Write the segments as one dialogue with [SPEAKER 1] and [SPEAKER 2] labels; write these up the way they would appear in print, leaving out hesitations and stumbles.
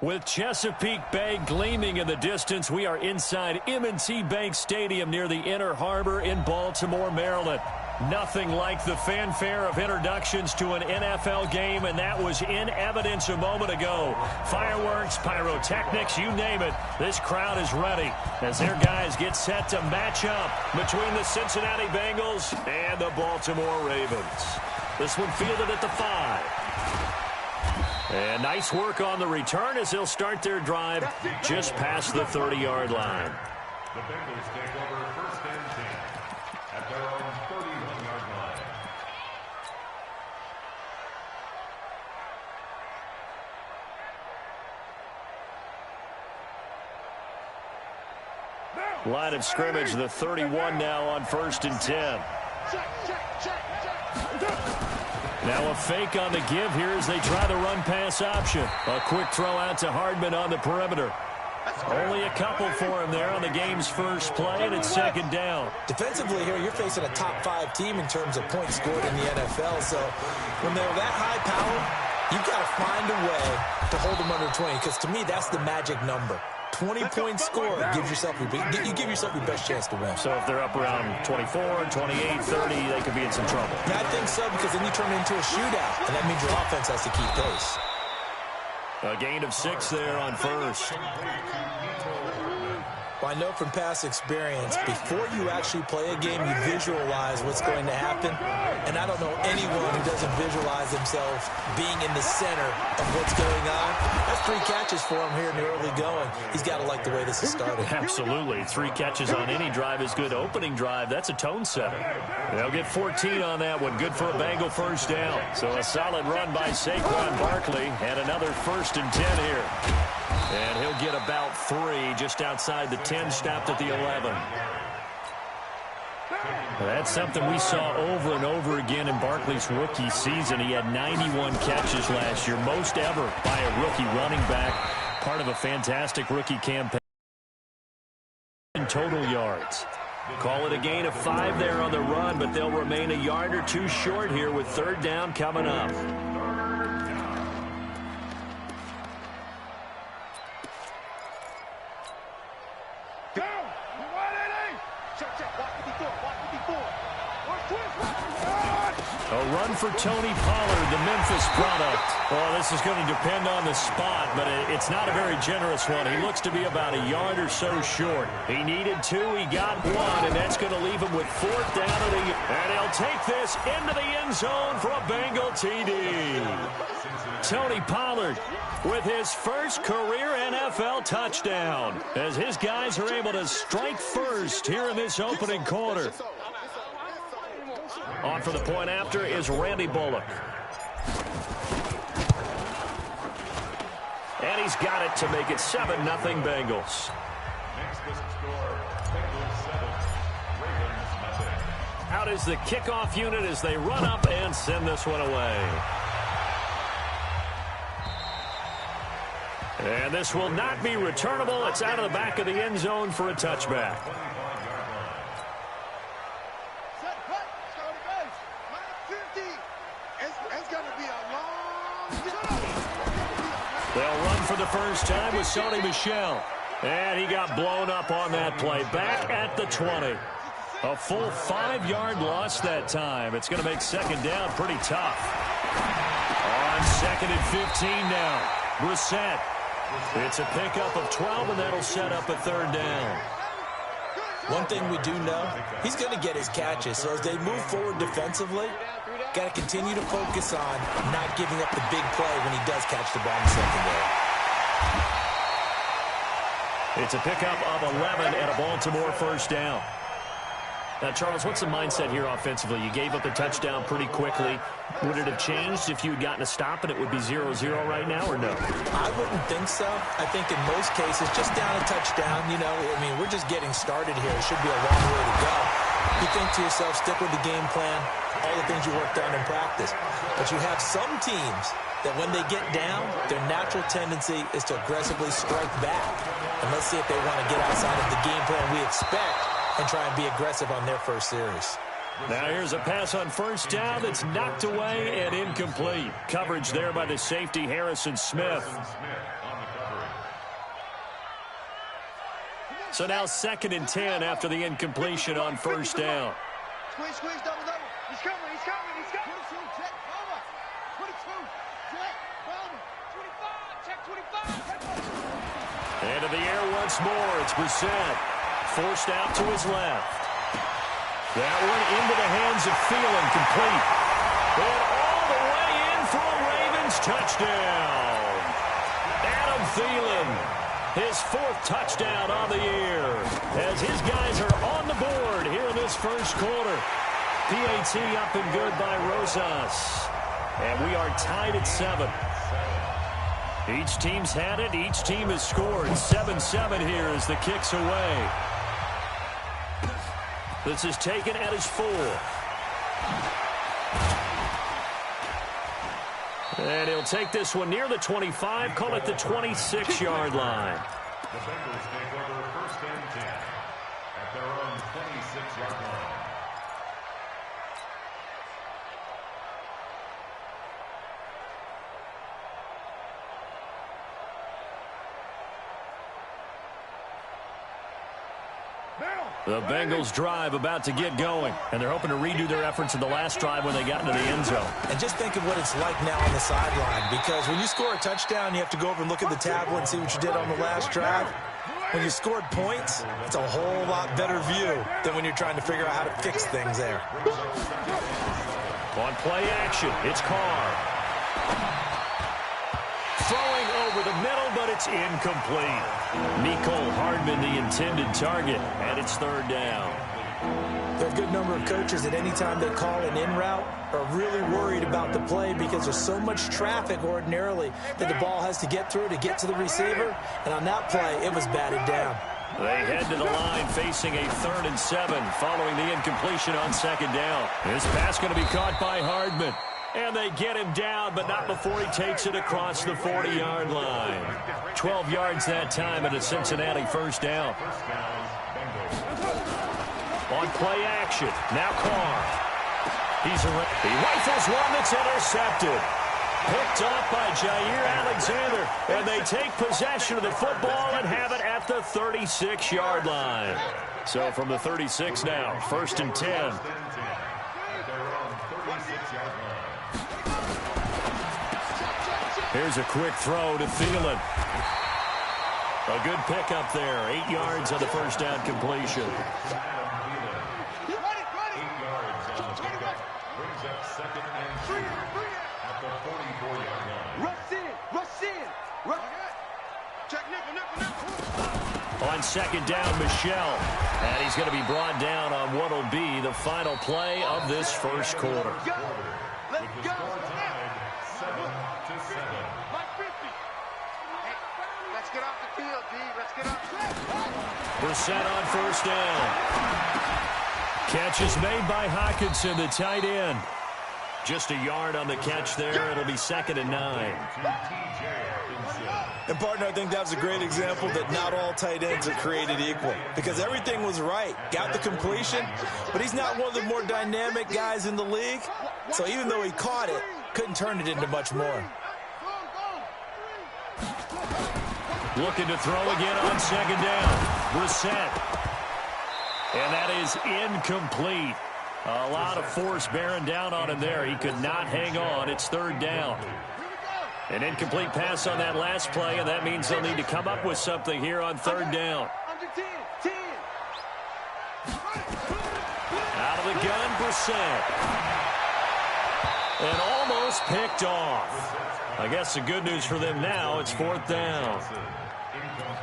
[SPEAKER 1] With Chesapeake Bay gleaming in the distance, we are inside M&T Bank Stadium near the Inner Harbor in Baltimore, Maryland. Nothing like the fanfare of introductions to an NFL game, and that was in evidence a moment ago. Fireworks, pyrotechnics, you name it. This crowd is ready as their guys get set to match up between the Cincinnati Bengals and the Baltimore Ravens. This one fielded at the 5. And nice work on the return as they'll start their drive just past the 30-yard line.
[SPEAKER 2] The Bengals take over first and 10 at their own 31-yard
[SPEAKER 1] line. Line of scrimmage, the 31 now on first and 10. Now a fake on the give here as they try the run-pass option. A quick throw out to Hardman on the perimeter. Only a couple for him there on the game's first play, and it's second down.
[SPEAKER 3] Defensively here, you're facing a top-5 team in terms of points scored in the NFL. So when they're that high power, you've got to find a way to hold them under 20, because to me, that's the magic number. 20-point score gives yourself you give yourself your best chance to win.
[SPEAKER 1] So if they're up around 24, 28, 30, they could be in some trouble.
[SPEAKER 3] Yeah, I think so, because then you turn it into a shootout, and that means your offense has to keep pace.
[SPEAKER 1] A gain of 6 there on first.
[SPEAKER 3] Well, I know from past experience, before you actually play a game, you visualize what's going to happen. And I don't know anyone who doesn't visualize themselves being in the center of what's going on. That's 3 catches for him here in the early going. He's got to like the way this is started.
[SPEAKER 1] Absolutely. 3 catches on any drive is good. Opening drive, that's a tone setter. They'll get 14 on that one. Good for a Bengal first down. So a solid run by Saquon Barkley and another first and 10 here. And he'll get about 3 just outside the 10, stopped at the 11. That's something we saw over and over again in Barkley's rookie season. He had 91 catches last year, most ever by a rookie running back, part of a fantastic rookie campaign in total yards. Call it a gain of 5 there on the run, but they'll remain a yard or 2 short here with third down coming up. A run for Tony Pollard, the Memphis product. Well, this is going to depend on the spot, but it's not a very generous one. He looks to be about a yard or so short. He needed 2, he got 1, and that's going to leave him with 4th down at and he'll take this into the end zone for a Bengal TD. Tony Pollard with his first career NFL touchdown as his guys are able to strike first here in this opening quarter. On for the point after is Randy Bullock. And he's got it to make it 7-0 Bengals. Out is the kickoff unit as they run up and send this one away. And this will not be returnable. It's out of the back of the end zone for a touchback. They'll run for the first time with Sony Michel. And he got blown up on that play. Back at the 20. A full 5-yard loss that time. It's going to make second down pretty tough. On second and 15 now. Brissett. It's a pickup of 12, and that'll set up a third down.
[SPEAKER 3] One thing we do know, he's going to get his catches. So as they move forward defensively, got to continue to focus on not giving up the big play when he does catch the ball in the secondary.
[SPEAKER 1] It's a pickup of 11 and a Baltimore first down. Now, Charles, what's the mindset here offensively? You gave up a touchdown pretty quickly. Would it have changed if you had gotten a stop and it would be 0-0 right now, or no?
[SPEAKER 3] I wouldn't think so. I think in most cases, just down a touchdown, you know, I mean, we're just getting started here. It should be a long way to go. You think to yourself, stick with the game plan, all the things you worked on in practice. But you have some teams that when they get down, their natural tendency is to aggressively strike back. And let's see if they want to get outside of the game plan we expect and try and be aggressive on their first series.
[SPEAKER 1] Now here's a pass on first down that's knocked away and incomplete. Coverage there by the safety, Harrison Smith. So now 2nd and 10 after the incompletion on first down.
[SPEAKER 4] Squeeze, double. He's coming. Check, over. 22, check, over. 25, check 25.
[SPEAKER 1] Into the air once more. It's Brissett. Forced out to his left. That one into the hands of Thielen, complete. And all the way in for a Ravens touchdown. Adam Thielen, his 4th touchdown on the year, as his guys are on the board here in this first quarter. PAT up and good by Rosas. And we are tied at 7. Each team's had it. Each team has scored. 7-7 here as the kick's away. This is taken at his 4. And he'll take this one near the 25, call it the 26-yard line.
[SPEAKER 2] The Bengals take over 1st and 10 at their own 26-yard line.
[SPEAKER 1] The Bengals drive about to get going, and they're hoping to redo their efforts in the last drive when they got into the end zone.
[SPEAKER 3] And just think of what it's like now on the sideline, because when you score a touchdown, you have to go over and look at the tablet and see what you did on the last drive. When you scored points, it's a whole lot better view than when you're trying to figure out how to fix things there.
[SPEAKER 1] On play action, it's Carr. Throwing over the middle, but it's incomplete. Mecole Hardman, the intended target, and it's 3rd down.
[SPEAKER 3] There are a good number of coaches that any time they call an in route are really worried about the play because there's so much traffic ordinarily that the ball has to get through to get to the receiver. And on that play, it was batted down.
[SPEAKER 1] They head to the line facing a 3rd and 7 following the incompletion on 2nd down. This pass going to be caught by Hardman. And they get him down, but not before he takes it across the 40-yard line. 12 yards that time at a Cincinnati 1st down. On play action, now Carr. He rifles one that's intercepted. Picked off by Jair Alexander, and they take possession of the football and have it at the 36-yard line. So from the 36 now, 1st and 10. Here's a quick throw to Thielen. A good pickup there. 8 yards on the 1st down completion.
[SPEAKER 2] 8 yards on the pickup. Brings up 2nd and 3 at the 44-yard line.
[SPEAKER 4] Rush in. Check nickel.
[SPEAKER 1] On 2nd down, Michel. And he's going to be brought down on what will be the final play of this first quarter.
[SPEAKER 2] With the score tied 7-7.
[SPEAKER 4] Let's get off the field, D. Let's get off the field.
[SPEAKER 1] Brissett on 1st down. Catch is made by Hockenson, the tight end. Just a yard on the catch there. It'll be 2nd and 9.
[SPEAKER 3] And, partner, I think that was a great example that not all tight ends are created equal, because everything was right. Got the completion, but he's not one of the more dynamic guys in the league. So even though he caught it, couldn't turn it into much more.
[SPEAKER 1] Looking to throw again on 2nd down. Brissett. And that is incomplete. A lot of force bearing down on him there. He could not hang on. It's 3rd down. An incomplete pass on that last play, and that means they'll need to come up with something here on 3rd down. Out of the gun, Brissett. And almost picked off. I guess the good news for them now, it's 4th down.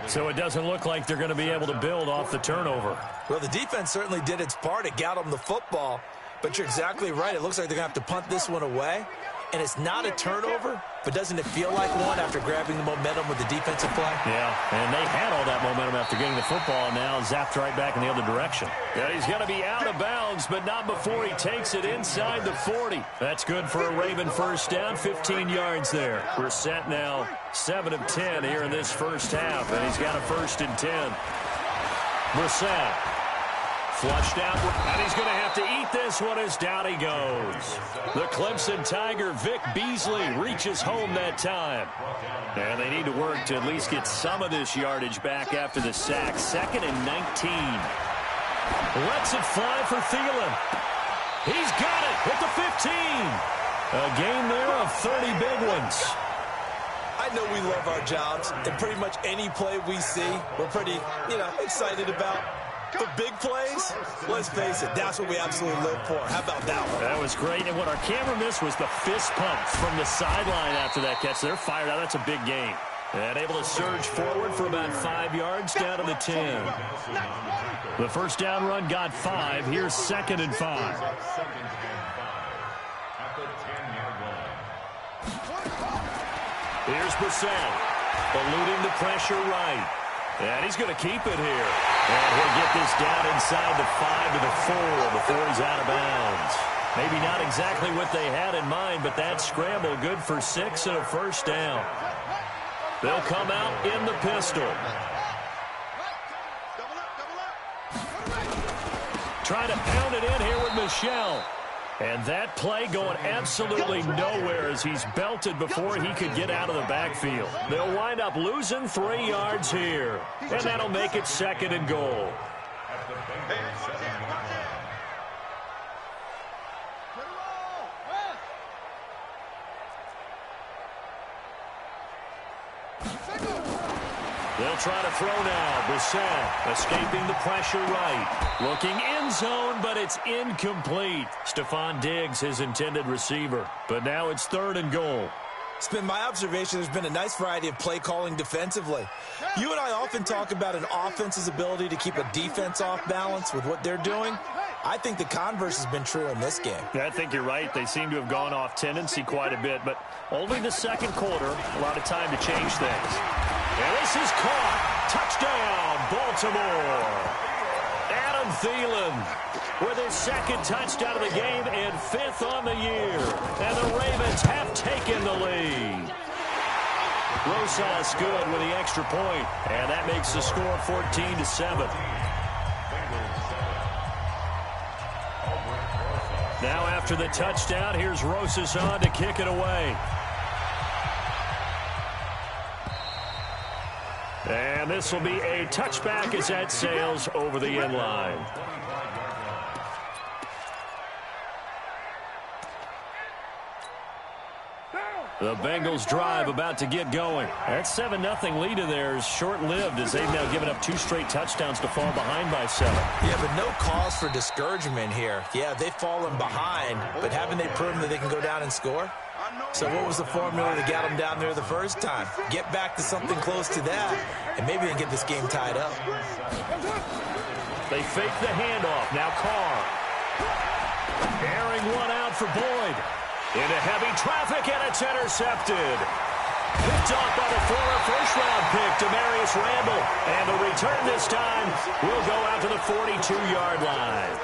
[SPEAKER 1] So it doesn't look like they're going to be able to build off the turnover.
[SPEAKER 3] Well, the defense certainly did its part. It got them the football. But you're exactly right. It looks like they're going to have to punt this one away. And it's not a turnover, but doesn't it feel like one after grabbing the momentum with the defensive play?
[SPEAKER 1] Yeah, and they had all that momentum after getting the football, and now zapped right back in the other direction. And he's going to be out of bounds, but not before he takes it inside the 40. That's good for a Raven 1st down, 15 yards there. Brissett now 7 of 10 here in this first half, and he's got a 1st and 10. Brissett Flushed out, and he's going to have to eat this one as down he goes. The Clemson Tiger, Vic Beasley, reaches home that time. And they need to work to at least get some of this yardage back after the sack. 2nd and 19. Lets it fly for Thielen. He's got it at the 15. A gain there of 30 big ones.
[SPEAKER 3] I know we love our jobs, and pretty much any play we see, we're pretty, excited about. The big plays, let's face it, that's what we absolutely live for. How about that one?
[SPEAKER 1] That was great, and what our camera missed was the fist pump from the sideline after that catch. They're fired out. That's a big gain. And able to surge forward for about 5 yards down to the 10. The first down run got 5. Here's 2nd and 5. Here's Brissett, eluding the pressure right. And he's going to keep it here. And he'll get this down inside the 5 to the 4 before he's out of bounds. Maybe not exactly what they had in mind, but that scramble good for 6 and a first down. They'll come out in the pistol. Trying to pound it in here with Michel. And that play going absolutely nowhere as he's belted before he could get out of the backfield. They'll wind up losing 3 yards here. And that'll make it 2nd and goal. They'll try to throw now. Brissett escaping the pressure right. Looking end zone, but it's incomplete. Stephon Diggs, his intended receiver. But now it's 3rd and goal.
[SPEAKER 3] It's been my observation there's been a nice variety of play calling defensively. You and I often talk about an offense's ability to keep a defense off balance with what they're doing. I think the converse has been true in this game.
[SPEAKER 1] I think you're right. They seem to have gone off tendency quite a bit, but only the second quarter, a lot of time to change things. And this is caught. Touchdown, Baltimore. Adam Thielen with his 2nd touchdown of the game and 5th on the year. And the Ravens have taken the lead. Rosas good with the extra point, and that makes the score 14-7. Now after the touchdown, here's Rosas on to kick it away. And this will be a touchback as that sails over the end line. The Bengals drive about to get going. That 7-0 lead of theirs short-lived as they've now given up 2 straight touchdowns to fall behind by 7.
[SPEAKER 3] Yeah, but no cause for discouragement here. Yeah, they've fallen behind, but haven't they proven that they can go down and score? So what was the formula to get them down there the first time? Get back to something close to that, and maybe they get this game tied up.
[SPEAKER 1] They fake the handoff. Now Carr. Airing one out for Boyd. Into heavy traffic, and it's intercepted. Picked off by the former first-round pick, Demarius Randall. And the return this time will go out to the 42-yard line.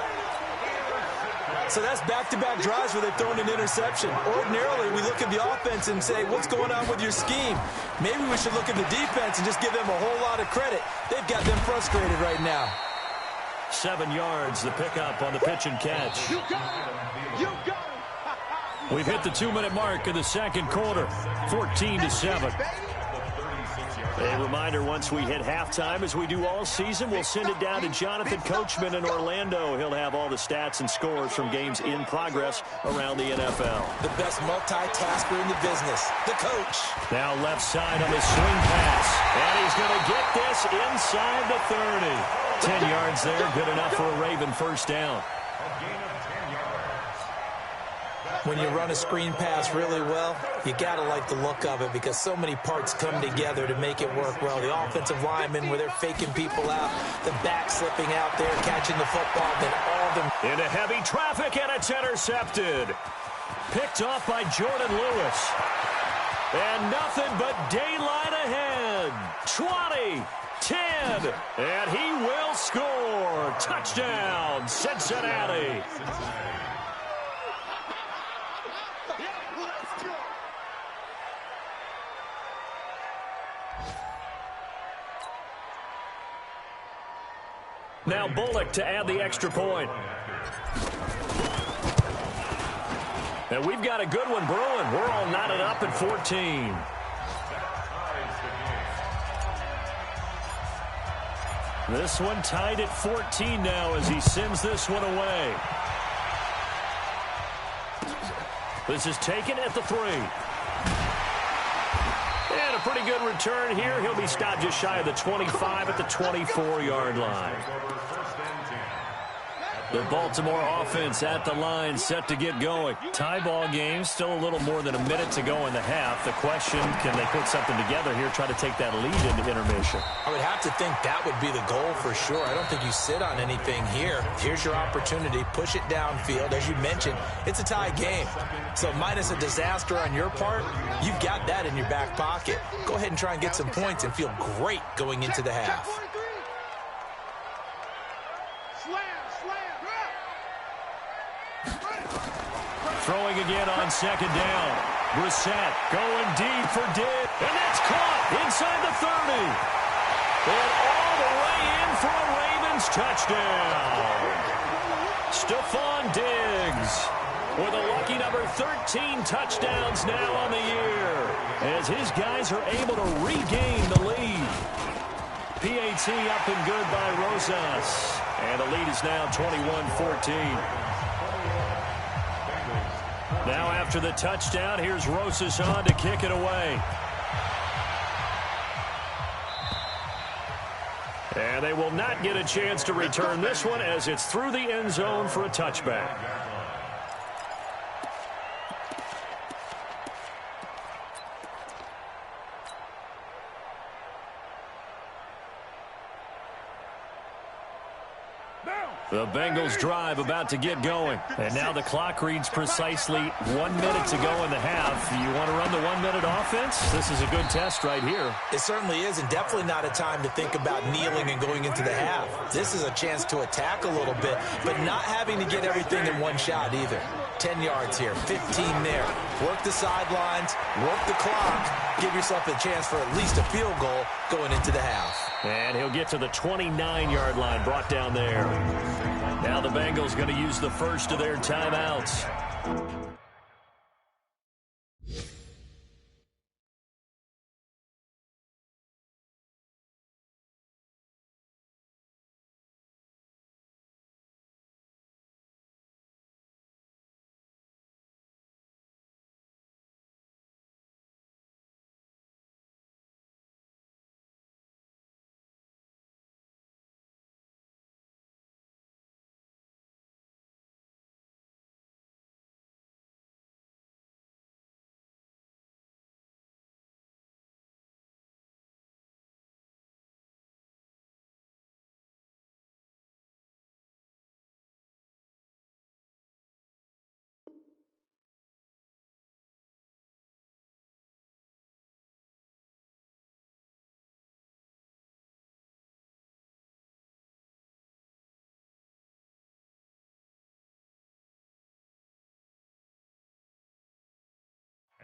[SPEAKER 3] So that's back-to-back drives where they've thrown an interception. Ordinarily, we look at the offense and say, what's going on with your scheme? Maybe we should look at the defense and just give them a whole lot of credit. They've got them frustrated right now.
[SPEAKER 1] 7 yards, the pickup on the pitch and catch.
[SPEAKER 4] You got it. You got it.
[SPEAKER 1] We've hit the 2-minute mark in the second quarter, 14-7. A reminder, once we hit halftime, as we do all season, we'll send it down to Jonathan Coachman in Orlando. He'll have all the stats and scores from games in progress around the NFL.
[SPEAKER 3] The best multitasker in the business, the coach.
[SPEAKER 1] Now left side on the swing pass. And he's going to get this inside the 30. 10 yards there, good enough for a Raven first down.
[SPEAKER 3] When you run a screen pass really well, you got to like the look of it because so many parts come together to make it work well. The offensive linemen, where they're faking people out, the back slipping out there, catching the football, then all of them.
[SPEAKER 1] Into heavy traffic, and it's intercepted. Picked off by Jordan Lewis. And nothing but daylight ahead. 20, 10, and he will score. Touchdown, Cincinnati. Now Bullock to add the extra point. And we've got a good one brewing. We're all knotted up at 14. This one tied at 14 now as he sends this one away. This is taken at the 3. And a pretty good return here. He'll be stopped just shy of the 25 at the 24-yard line. The Baltimore offense at the line, set to get going. Tie ball game, still a little more than a minute to go in the half. The question, can they put something together here, try to take that lead into intermission?
[SPEAKER 3] I would have to think that would be the goal for sure. I don't think you sit on anything here. Here's your opportunity. Push it downfield. As you mentioned, it's a tie game. So minus a disaster on your part, you've got that in your back pocket. Go ahead and try and get some points and feel great going into the half.
[SPEAKER 1] Throwing again on second down. Brissett going deep for Diggs. And that's caught inside the 30. And all the way in for a Ravens touchdown. Stephon Diggs with a lucky number 13 touchdowns now on the year as his guys are able to regain the lead. PAT up and good by Rosas. And the lead is now 21-14. Now after the touchdown, here's Rosas on to kick it away. And they will not get a chance to return this one as it's through the end zone for a touchback. The Bengals drive about to get going. And now the clock reads precisely 1 minute to go in the half. You want to run the 1 minute offense? This is a good test right here.
[SPEAKER 3] It certainly is, and definitely not a time to think about kneeling and going into the half. This is a chance to attack a little bit, but not having to get everything in one shot either. 10 yards here, 15 there. Work the sidelines, work the clock. Give yourself a chance for at least a field goal going into the half.
[SPEAKER 1] And he'll get to the 29-yard line, brought down there. Now the Bengals going to use the first of their timeouts.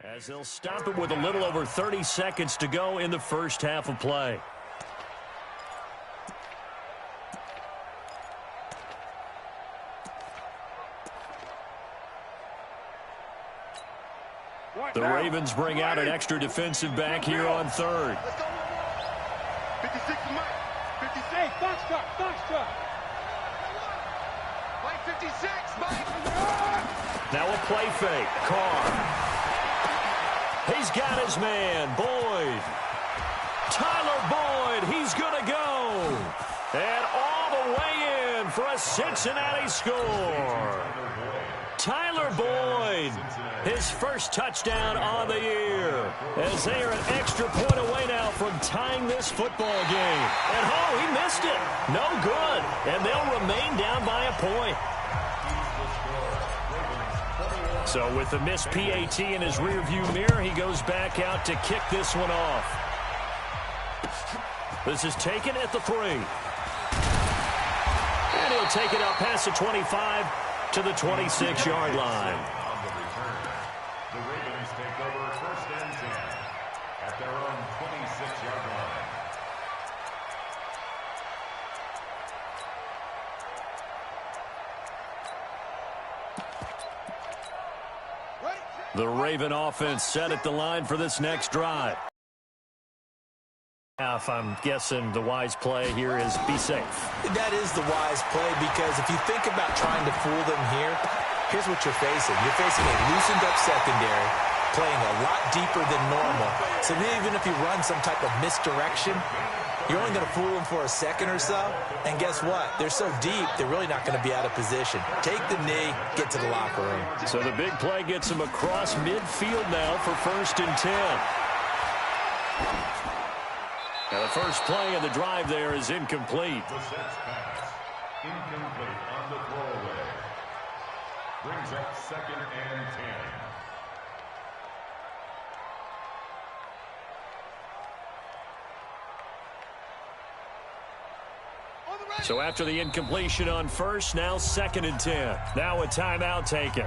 [SPEAKER 1] As they'll stop it with a little over 30 seconds to go in the first half of play. The Ravens bring out an extra defensive back here on third.
[SPEAKER 4] 56 Mike. 56. Foxtrot. Mike 56. Mike.
[SPEAKER 1] Now a play fake. Carr. He's got his man, Boyd. Tyler Boyd, he's going to go. And all the way in for a Cincinnati score. Tyler Boyd, his first touchdown on the year. As they are an extra point away now from tying this football game. And oh, he missed it. No good. And they'll remain down by a point. So with the missed PAT in his rearview mirror, he goes back out to kick this one off. This is taken at the 3. And he'll take it up past the 25 to the 26-yard line.
[SPEAKER 2] The Ravens take over first and 10 at their own 26-yard line.
[SPEAKER 1] The Raven offense set at the line for this next drive. I'm guessing the wise play here is be safe.
[SPEAKER 3] That is the wise play, because if you think about trying to fool them here, here's what you're facing. You're facing a loosened up secondary, playing a lot deeper than normal. So even if you run some type of misdirection, you're only going to fool them for a second or so. And guess what? They're so deep, they're really not going to be out of position. Take the knee, get to the locker room.
[SPEAKER 1] So the big play gets him across midfield now for 1st and 10. Now the first play of the drive there is incomplete.
[SPEAKER 2] Brissett's pass. Incomplete on the throwaway. Brings up 2nd and 10.
[SPEAKER 1] So after the incompletion on first, now 2nd and 10. Now a timeout taken.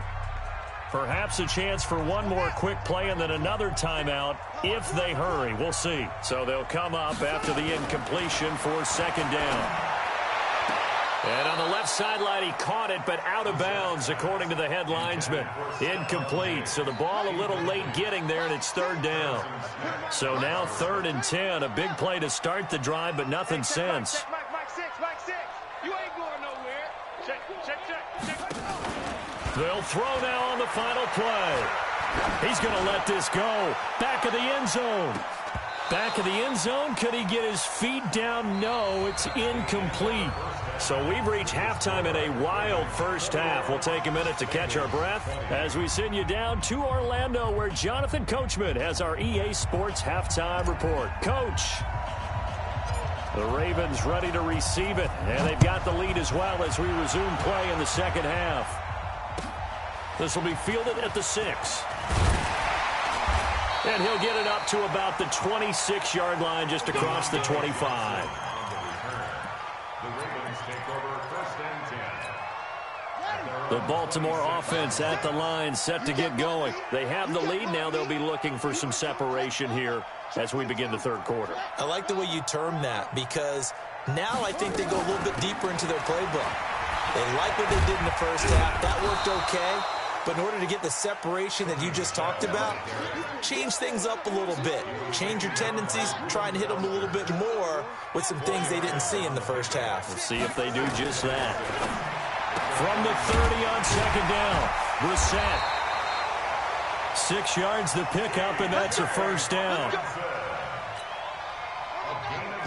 [SPEAKER 1] Perhaps a chance for one more quick play and then another timeout if they hurry. We'll see. So they'll come up after the incompletion for 2nd down. And on the left sideline, he caught it, but out of bounds, according to the head linesman. Incomplete. So the ball a little late getting there, and it's 3rd down. So now 3rd and 10. A big play to start the drive, but nothing since.
[SPEAKER 4] Mike 6. You ain't going nowhere. Check.
[SPEAKER 1] They'll throw now on the final play. He's going to let this go. Back of the end zone. Back of the end zone. Could he get his feet down? No, it's incomplete. So we've reached halftime in a wild first half. We'll take a minute to catch our breath as we send you down to Orlando, where Jonathan Coachman has our EA Sports halftime report. Coach. The Ravens ready to receive it, and they've got the lead as well as we resume play in the second half. This will be fielded at the 6. And he'll get it up to about the 26-yard line, just across the 25.
[SPEAKER 2] The Ravens take over 1st and 10.
[SPEAKER 1] The Baltimore offense at the line, set to get going. They have the lead now. They'll be looking for some separation here as we begin the 3rd quarter.
[SPEAKER 3] I like the way you term that, because now I think they go a little bit deeper into their playbook. They like what they did in the first half. That worked okay. But in order to get the separation that you just talked about, change things up a little bit. Change your tendencies, try and hit them a little bit more with some things they didn't see in the first half.
[SPEAKER 1] We'll see if they do just that. From the 30 on 2nd down, Brissett. 6 yards the pickup, and that's a 1st down.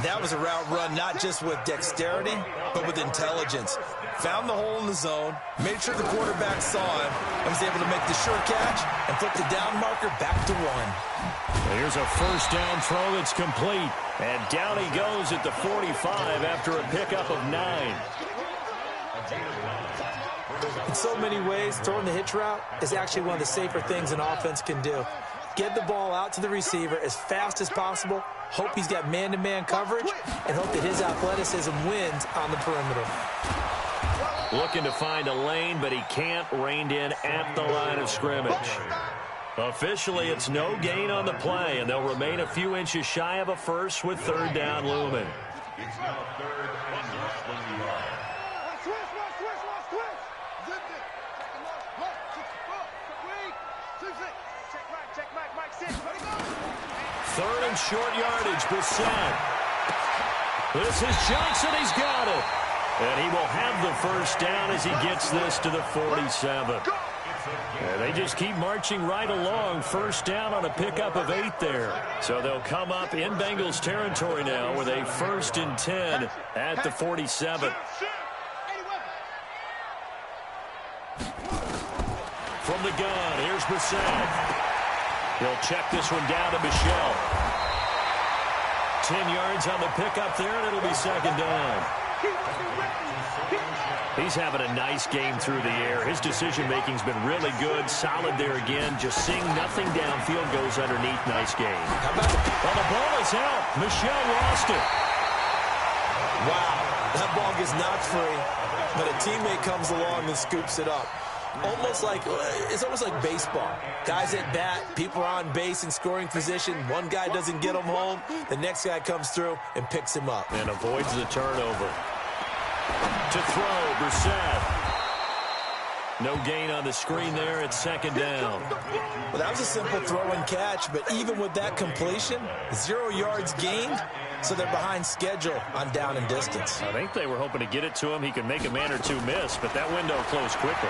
[SPEAKER 3] That was a route run not just with dexterity, but with intelligence. Found the hole in the zone, made sure the quarterback saw him, and was able to make the sure catch and flip the down marker back to 1.
[SPEAKER 1] Here's a 1st down throw that's complete. And down he goes at the 45 after a pickup of 9.
[SPEAKER 3] In so many ways, throwing the hitch route is actually one of the safer things an offense can do. Get the ball out to the receiver as fast as possible, hope he's got man-to-man coverage, and hope that his athleticism wins on the perimeter.
[SPEAKER 1] Looking to find a lane, but he can't. Reined in at the line of scrimmage. Officially, it's no gain on the play, and they'll remain a few inches shy of a first with 3rd down looming.
[SPEAKER 2] It's now 3rd and less than the yard.
[SPEAKER 1] Third and short yardage, Brissett. This is Johnson. He's got it. And he will have the 1st down as he gets this to the 47. And they just keep marching right along. 1st down on a pickup of 8 there. So they'll come up in Bengals territory now with a 1st and 10 at the 47. From the gun, here's Brissett. He'll check this one down to Michel. 10 yards on the pickup there, and it'll be 2nd down. He's having a nice game through the air. His decision-making's been really good. Solid there again. Just seeing nothing downfield, goes underneath. Nice game. Well, the ball is out. Michel lost it.
[SPEAKER 3] Wow, that ball gets knocked free, but a teammate comes along and scoops it up. It's almost like baseball. Guys at bat, people are on base in scoring position. One guy doesn't get him home. The next guy comes through and picks him up.
[SPEAKER 1] And avoids the turnover. To throw, Brissett. No gain on the screen there. It's second down.
[SPEAKER 3] Well, that was a simple throw and catch, but even with that completion, 0 yards gained, so they're behind schedule on down and distance.
[SPEAKER 1] I think they were hoping to get it to him. He could make a man or two miss, but that window closed quickly.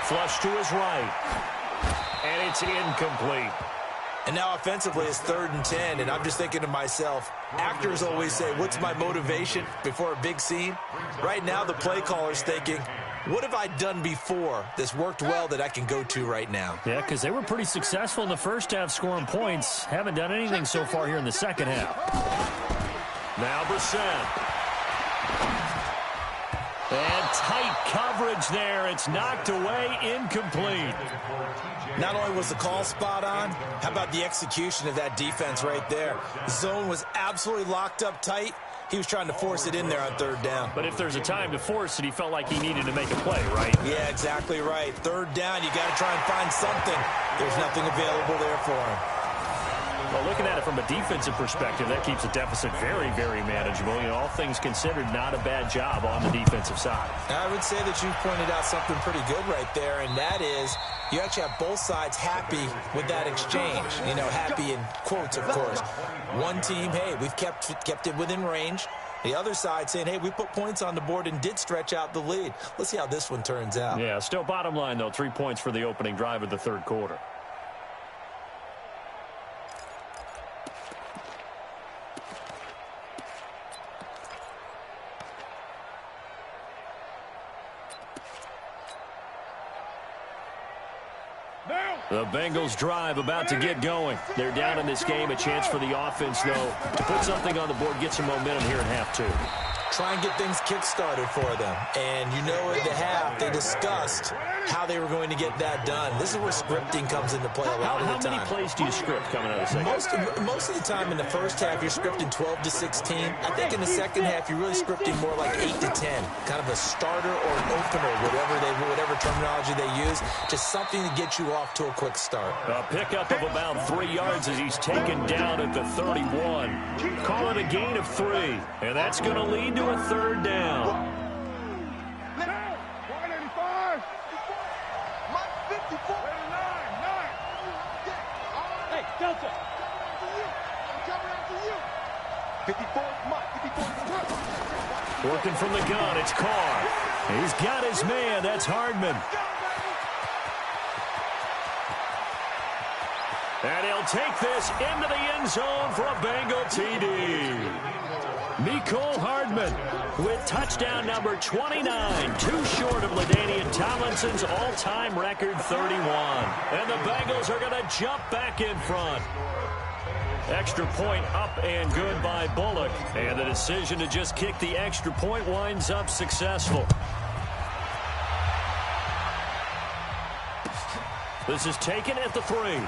[SPEAKER 1] Flush to his right. And it's incomplete.
[SPEAKER 3] And now offensively it's 3rd and 10, and I'm just thinking to myself, actors always say, what's my motivation before a big scene? Right now the play caller's thinking, what have I done before that's worked well that I can go to right now?
[SPEAKER 1] Yeah, because they were pretty successful in the first half scoring points. Haven't done anything so far here in the second half. Now Brissett. And tight coverage there. It's knocked away, incomplete.
[SPEAKER 3] Not only was the call spot on, how about the execution of that defense right there? The zone was absolutely locked up tight. He was trying to force it in there on 3rd down.
[SPEAKER 1] But if there's a time to force it, he felt like he needed to make a play, right?
[SPEAKER 3] Yeah, exactly right. 3rd down, you got to try and find something. There's nothing available there for him.
[SPEAKER 1] Well, looking at it from a defensive perspective, that keeps the deficit very, very manageable. You know, all things considered, not a bad job on the defensive side.
[SPEAKER 3] I would say that you've pointed out something pretty good right there, and that is you actually have both sides happy with that exchange. You know, happy in quotes, of course. One team, hey, we've kept it within range. The other side saying, hey, we put points on the board and did stretch out the lead. Let's see how this one turns out.
[SPEAKER 1] Yeah, still bottom line, though, 3 points for the opening drive of the 3rd quarter. The Bengals drive about to get going. They're down in this game. A chance for the offense, though, to put something on the board, get some momentum here in half 2.
[SPEAKER 3] Try and get things kick-started for them. And you know at the half, they discussed how they were going to get that done. This is where scripting comes into play a lot of the time.
[SPEAKER 1] How many plays do you script coming out of the second?
[SPEAKER 3] Most of the time in the first half, you're scripting 12 to 16. I think in the second half, you're really scripting more like 8 to 10. Kind of a starter or an opener, whatever terminology they use. Just something to get you off to a quick start.
[SPEAKER 1] A pickup of about 3 yards as he's taken down at the 31. Call it a gain of 3. And that's going to lead to a 3rd down. Working from the gun, it's Carr. He's got his man. That's Hardman. And he'll take this into the end zone for a Bengal TD. Mecole Hardman with touchdown number 29, too short of LaDainian Tomlinson's all-time record 31. And the Bengals are going to jump back in front. Extra point up and good by Bullock. And the decision to just kick the extra point winds up successful. This is taken at the 3.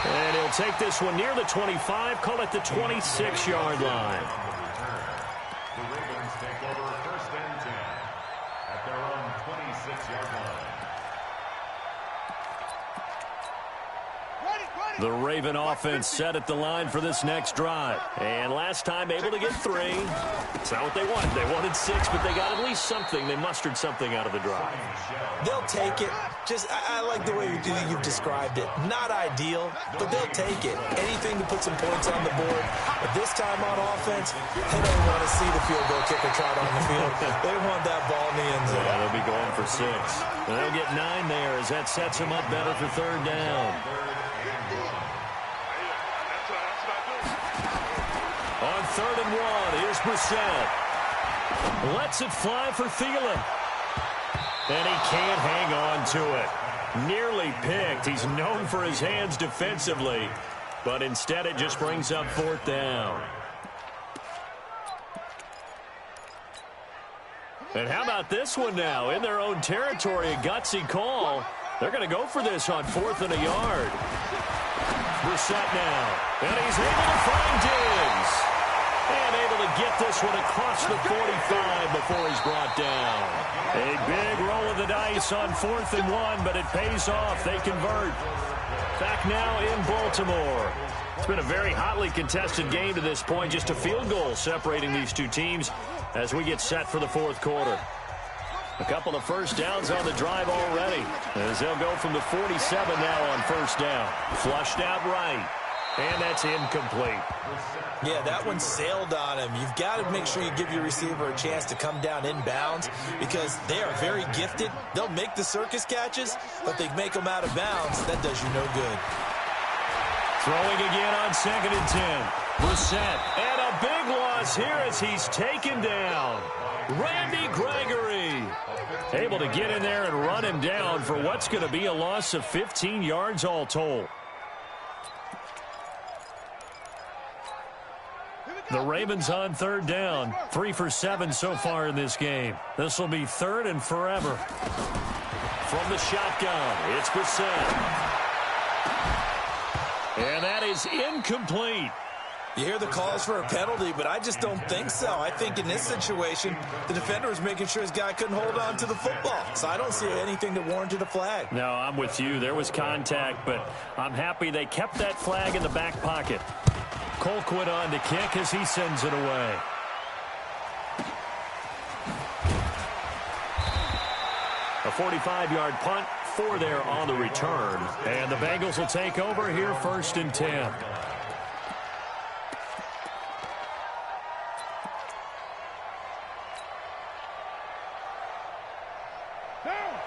[SPEAKER 1] And he'll take this one near the 25, call it the 26-yard line.
[SPEAKER 2] The Ravens take over 1st and 10 at their own 26-yard line.
[SPEAKER 1] The Raven offense set at the line for this next drive. And last time able to get 3. It's not what they wanted. They wanted 6, but they got at least something. They mustered something out of the drive.
[SPEAKER 3] They'll take it. I like the way you've described it. Not ideal, but they'll take it. Anything to put some points on the board. But this time on offense, they don't want to see the field goal kicker trot on the field. They want that ball in the end zone.
[SPEAKER 1] Yeah, they'll be going for 6. And they'll get 9 there as that sets them up better for 3rd down. On 3rd and 1, here's Brissett. Lets it fly for Thielen. And he can't hang on to it. Nearly picked. He's known for his hands defensively. But instead it just brings up 4th down. And how about this one now? In their own territory, a gutsy call. They're going to go for this on 4th and a yard. Brissett now. And he's able to find Diggs. And able to get this one across the 45 before he's brought down. A big roll of the dice on 4th and 1, but it pays off. They convert. Back now in Baltimore. It's been a very hotly contested game to this point. Just a field goal separating these two teams as we get set for the 4th quarter. A couple of first downs on the drive already, as they'll go from the 47 now on first down. Flushed out right, and that's incomplete.
[SPEAKER 3] Yeah, that one sailed on him. You've got to make sure you give your receiver a chance to come down inbounds because they are very gifted. They'll make the circus catches, but they make them out of bounds. That does you no good.
[SPEAKER 1] Throwing again on 2nd and 10. Brissett, and a big loss here as he's taken down. Randy Gregory able to get in there and run him down for what's going to be a loss of 15 yards all told. The Ravens on 3rd down. 3 for 7 so far in this game. This will be 3rd and forever. From the shotgun, it's Brissett. And that is incomplete.
[SPEAKER 3] You hear the calls for a penalty, but I just don't think so. I think in this situation, the defender was making sure his guy couldn't hold on to the football. So I don't see anything that warranted a flag.
[SPEAKER 1] No, I'm with you. There was contact, but I'm happy they kept that flag in the back pocket. Colquitt on to kick as he sends it away. A 45-yard punt, 4 there on the return. And the Bengals will take over here 1st and 10.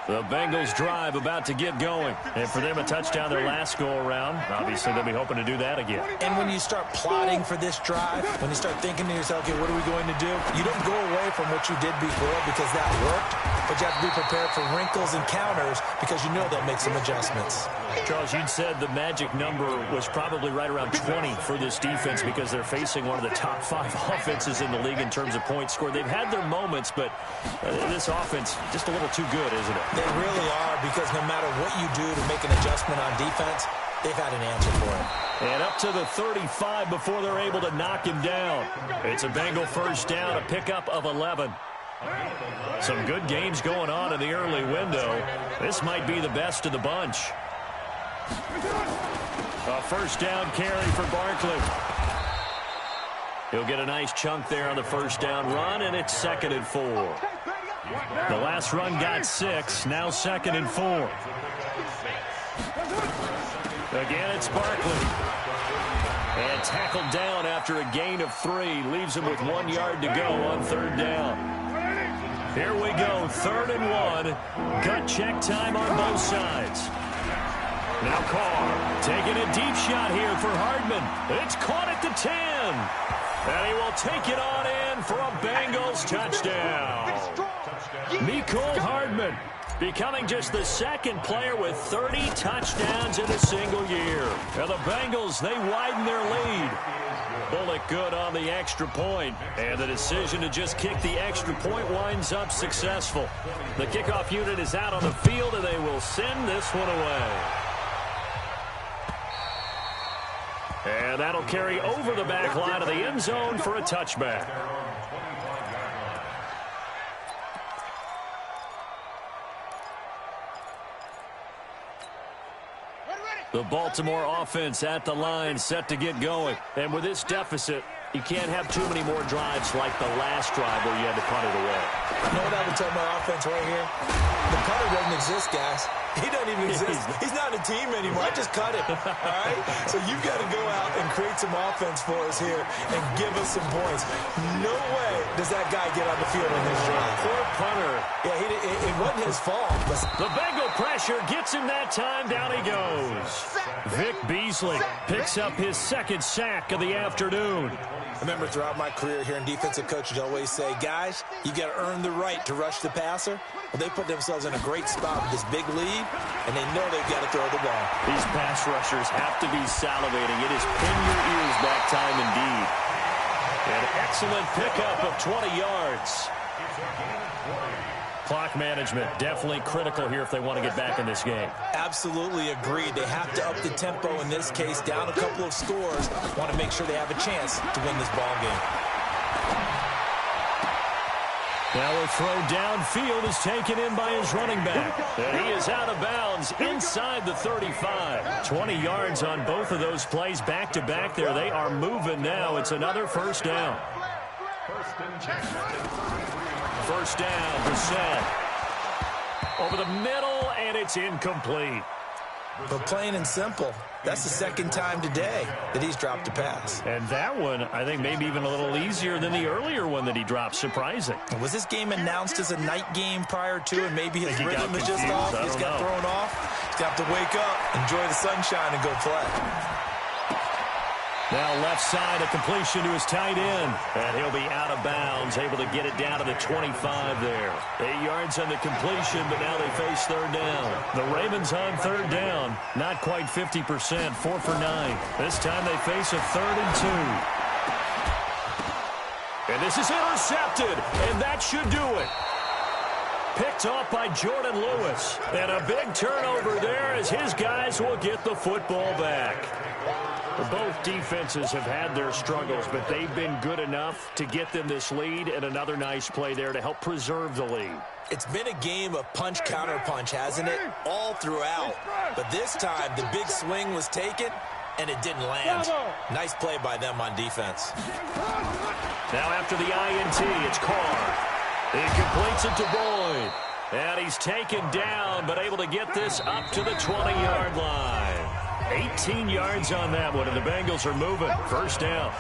[SPEAKER 1] The Bengals drive about to get going. And for them, a touchdown their last go-around. Obviously, they'll be hoping to do that again.
[SPEAKER 3] And when you start plotting for this drive, when you start thinking to yourself, okay, what are we going to do? You don't go away from what you did before because that worked. But you have to be prepared for wrinkles and counters because you know they'll make some adjustments.
[SPEAKER 1] Charles, you'd said the magic number was probably right around 20 for this defense because they're facing one of the top 5 offenses in the league in terms of points scored. They've had their moments, but this offense just a little too good, isn't it?
[SPEAKER 3] They really are because no matter what you do to make an adjustment on defense, they've had an answer for it.
[SPEAKER 1] And up to the 35 before they're able to knock him down. It's a Bengal first down, a pickup of 11. Some good games going on in the early window. This might be the best of the bunch. A first down carry for Barkley. He'll get a nice chunk there on the first down run, and it's 2nd and 4. The last run got 6, now 2nd and 4. Again, it's Barkley. And tackled down after a gain of 3. Leaves him with 1 yard to go on 3rd down. Here we go, 3rd and 1. Gut check time on both sides. Now Carr taking a deep shot here for Hardman. It's caught at the 10. And he will take it on in for a Bengals touchdown. Mecole Hardman becoming just the 2nd player with 30 touchdowns in a single year. And the Bengals, they widen their lead. Bullock good on the extra point. And the decision to just kick the extra point winds up successful. The kickoff unit is out on the field, and they will send this one away. And that'll carry over the back line of the end zone for a touchback. The Baltimore offense at the line, set to get going. And with this deficit, you can't have too many more drives like the last drive where you had to punt it away.
[SPEAKER 3] You know what I would tell my offense right here? The punter doesn't exist, guys. He doesn't even exist. He's not a team anymore. I just cut him. All right? So you've got to go out and create some offense for us here and give us some points. No way does that guy get on the field in this drive.
[SPEAKER 1] Poor punter.
[SPEAKER 3] Yeah, it wasn't his fault.
[SPEAKER 1] The Bengal pressure gets him that time. Down he goes. Vic Beasley picks up his 2nd sack of the afternoon.
[SPEAKER 3] I remember throughout my career here in defensive coaches always say, guys, you got to earn the right to rush the passer. Well, they put themselves in a great spot with this big lead, and they know they've got to throw the ball.
[SPEAKER 1] These pass rushers have to be salivating. It is pin your ears back time indeed. An excellent pickup of 20 yards. Clock management definitely critical here if they want to get back in this game.
[SPEAKER 3] Absolutely agreed. They have to up the tempo in this case, down a couple of scores. Want to make sure they have a chance to win this ball game.
[SPEAKER 1] Now a throw downfield is taken in by his running back. And he is out of bounds inside the 35. 20 yards on both of those plays back-to-back there. They are moving now. It's another first down. First down, Brissett. Over the middle, and it's incomplete.
[SPEAKER 3] But plain and simple, that's the second time today that he's dropped a pass.
[SPEAKER 1] And that one, I think, maybe even a little easier than the earlier one that he dropped. Surprising.
[SPEAKER 3] Was this game announced as a night game prior to, and maybe his rhythm is just off? He's got thrown off. He's got to wake up, enjoy the sunshine, and go play.
[SPEAKER 1] Now left side, a completion to his tight end. And he'll be out of bounds, able to get it down to the 25 there. 8 yards on the completion, but now they face third down. The Ravens on third down. Not quite 50%, 4 for 9. This time they face a 3rd and 2. And this is intercepted, and that should do it. Picked off by Jordan Lewis. And a big turnover there as his guys will get the football back. Both defenses have had their struggles, but they've been good enough to get them this lead, and another nice play there to help preserve the lead.
[SPEAKER 3] It's been a game of punch-counter-punch, hasn't it? All throughout. But this time, the big swing was taken, and it didn't land. Nice play by them on defense.
[SPEAKER 1] Now after the INT, it's Carr. He completes it to Boyd. And he's taken down, but able to get this up to the 20-yard line. 18 yards on that one, and the Bengals are moving. First down.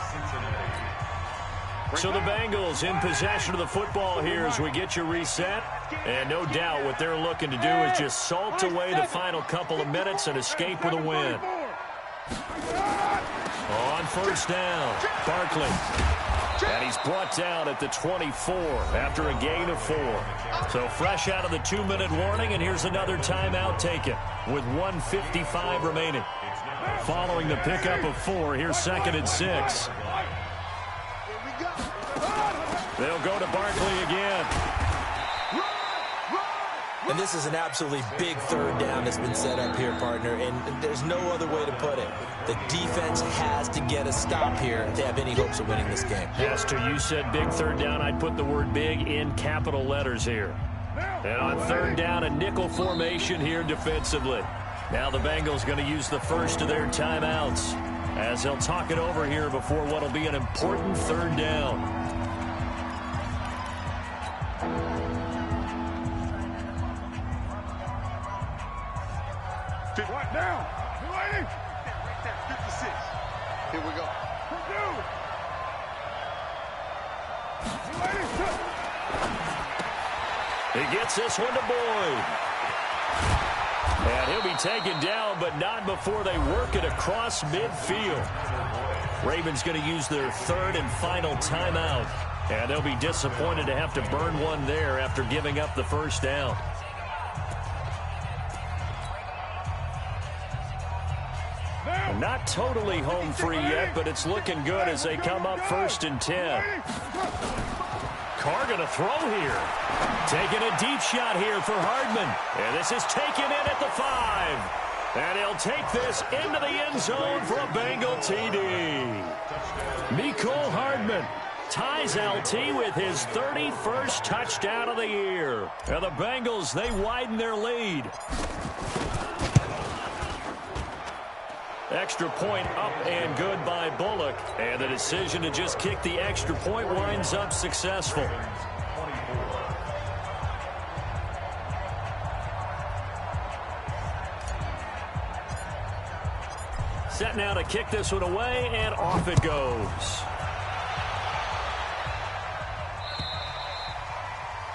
[SPEAKER 1] So the Bengals in possession of the football here as we get you reset. And no doubt what they're looking to do is just salt away the final couple of minutes and escape with a win. On first down, Barkley. And he's brought down at the 24 after a gain of 4. So fresh out of the 2-minute warning, and here's another timeout taken with 1:55 remaining. Following the pickup of 4, here's 2nd and 6. They'll go to Barkley again.
[SPEAKER 3] And this is an absolutely big third down that's been set up here, partner, and there's no other way to put it. The defense has to get a stop here if they have any hopes of winning this game.
[SPEAKER 1] Has to. You said big third down. I'd put the word big in capital letters here. And on third down, a nickel formation here defensively. Now the Bengals going to use the first of their timeouts as they'll talk it over here before what will be an important third down.
[SPEAKER 4] What now? 280. 56. Here we go.
[SPEAKER 1] He gets this one to Boyd. And he'll be taken down, but not before they work it across midfield. Ravens going to use their third and final timeout. And they'll be disappointed to have to burn one there after giving up the first down. Not totally home free yet, but it's looking good as they come up 1st and 10. Carr going to throw here. Taking a deep shot here for Hardman. And this is taken in at the 5. And he'll take this into the end zone for a Bengal TD. Mecole Hardman ties LT with his 31st touchdown of the year. And the Bengals, they widen their lead. Extra point up and good by Bullock. And the decision to just kick the extra point winds up successful. Set now to kick this one away, and off it goes.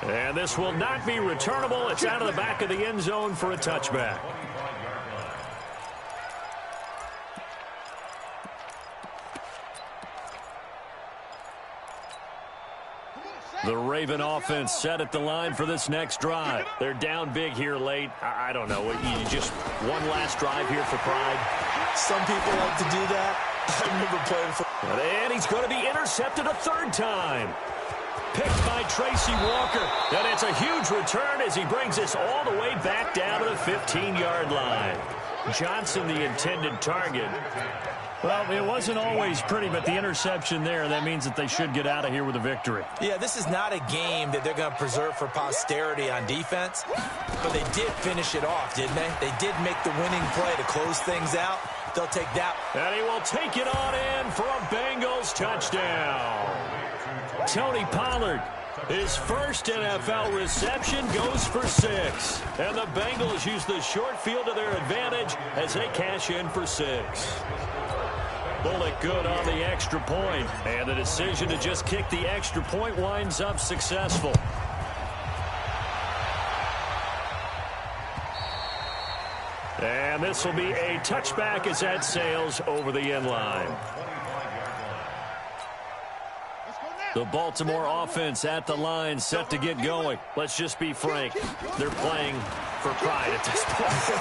[SPEAKER 1] And this will not be returnable. It's out of the back of the end zone for a touchback. The Raven offense set at the line for this next drive. They're down big here late. I don't know. You just one last drive here for pride.
[SPEAKER 3] Some people like to do that. I remember playing for...
[SPEAKER 1] And he's going to be intercepted a 3rd time. Picked by Tracy Walker. And it's a huge return as he brings this all the way back down to the 15-yard line. Johnson, the intended target. Well, it wasn't always pretty, but the interception there, that means that they should get out of here with a victory.
[SPEAKER 3] Yeah, this is not a game that they're going to preserve for posterity on defense, but they did finish it off, didn't they? They did make the winning play to close things out. they'll take that.
[SPEAKER 1] And he will take it on in for a Bengals touchdown. Tony Pollard, his first NFL reception, goes for 6. And the Bengals use the short field to their advantage as they cash in for 6. Bullock good on the extra point. And the decision to just kick the extra point winds up successful. And this will be a touchback as that sails over the end line. The Baltimore offense at the line, set to get going. Let's just be frank. They're playing for pride at this point.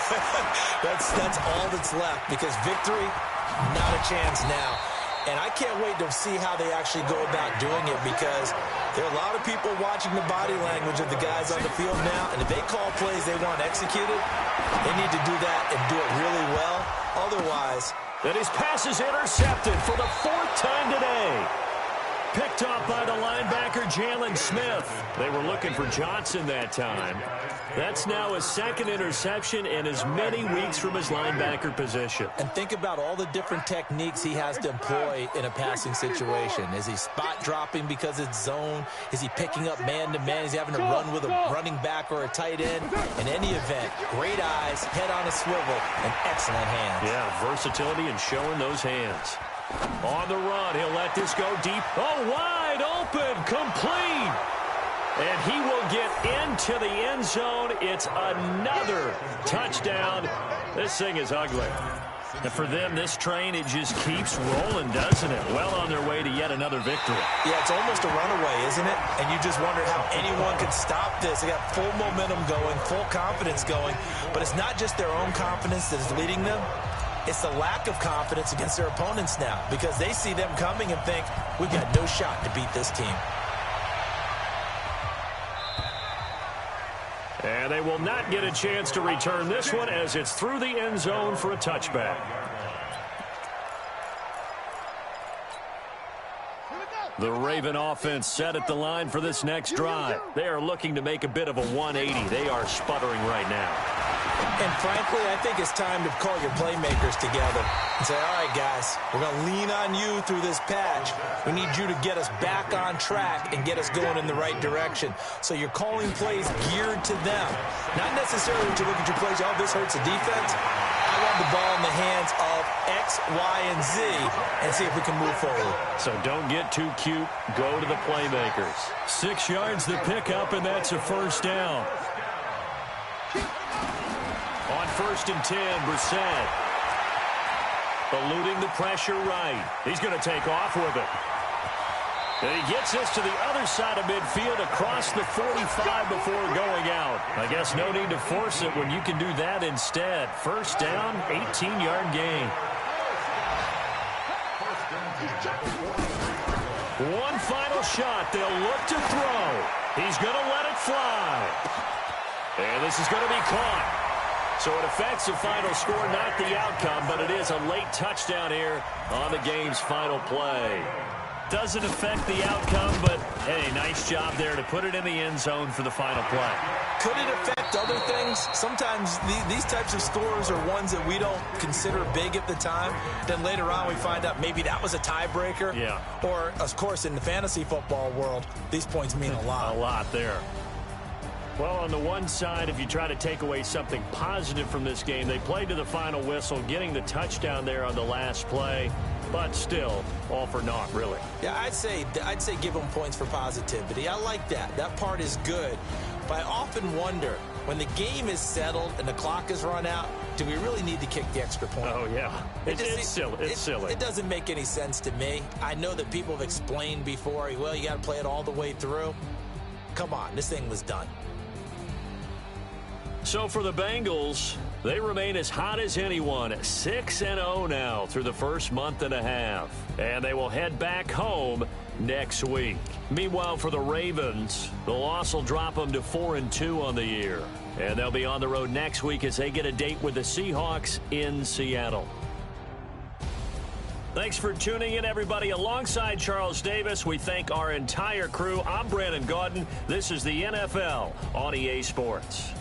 [SPEAKER 3] That's all that's left, because victory, not a chance now. And I can't wait to see how they actually go about doing it, because there are a lot of people watching the body language of the guys on the field now, and if they call plays they want executed, they need to do that and do it really well. Otherwise...
[SPEAKER 1] And his pass is intercepted for the 4th time today. Picked off by the linebacker, Jalen Smith. They were looking for Johnson that time. That's now his 2nd interception in as many weeks from his linebacker position.
[SPEAKER 3] And think about all the different techniques he has to employ in a passing situation. Is he spot dropping because it's zone? Is he picking up man-to-man? Is he having to run with a running back or a tight end? In any event, great eyes, head on a swivel, and excellent hands.
[SPEAKER 1] Yeah, versatility and showing those hands. On the run, he'll let this go deep. Oh, wide open, complete. And he will get into the end zone. It's another touchdown. This thing is ugly. And for them, this train, it just keeps rolling, doesn't it? Well on their way to yet another victory.
[SPEAKER 3] Yeah, it's almost a runaway, isn't it? And you just wonder how anyone could stop this. They got full momentum going, full confidence going. But it's not just their own confidence that is leading them. It's the lack of confidence against their opponents now, because they see them coming and think, we've got no shot to beat this team.
[SPEAKER 1] And they will not get a chance to return this one, as it's through the end zone for a touchback. The Raven offense set at the line for this next drive. They are looking to make a bit of a 180. They are sputtering right now.
[SPEAKER 3] And frankly, I think it's time to call your playmakers together and say, all right, guys, we're going to lean on you through this patch. We need you to get us back on track and get us going in the right direction. So you're calling plays geared to them. Not necessarily to look at your plays, oh, this hurts the defense. I want the ball in the hands of X, Y, and Z and see if we can move forward.
[SPEAKER 1] So don't get too cute. Go to the playmakers. 6 yards the pickup, and that's a first down. On 1st and 10, Brissett. Eluding the pressure right. He's going to take off with it. And he gets this to the other side of midfield across the 45 before going out. I guess no need to force it when you can do that instead. First down, 18-yard gain. One final shot. They'll look to throw. He's going to let it fly. And this is going to be caught. So it affects the final score, not the outcome, but it is a late touchdown here on the game's final play. Doesn't affect the outcome, but, hey, nice job there to put it in the end zone for the final play.
[SPEAKER 3] Could it affect other things? Sometimes these types of scores are ones that we don't consider big at the time. Then later on we find out maybe that was a tiebreaker.
[SPEAKER 1] Yeah.
[SPEAKER 3] Or, of course, in the fantasy football world, these points mean a lot.
[SPEAKER 1] A lot there. Well, on the one side, if you try to take away something positive from this game, they played to the final whistle, getting the touchdown there on the last play, but still, all for naught, really.
[SPEAKER 3] Yeah, I'd say give them points for positivity. I like that. That part is good. But I often wonder, when the game is settled and the clock is run out, do we really need to kick the extra point?
[SPEAKER 1] Oh, yeah. It's silly. It's silly.
[SPEAKER 3] It doesn't make any sense to me. I know that people have explained before, well, you got to play it all the way through. Come on, this thing was done.
[SPEAKER 1] So for the Bengals, they remain as hot as anyone, 6-0 now through the first month and a half. And they will head back home next week. Meanwhile, for the Ravens, the loss will drop them to 4-2 on the year. And they'll be on the road next week as they get a date with the Seahawks in Seattle. Thanks for tuning in, everybody. Alongside Charles Davis, we thank our entire crew. I'm Brandon Gaudin. This is the NFL on EA Sports.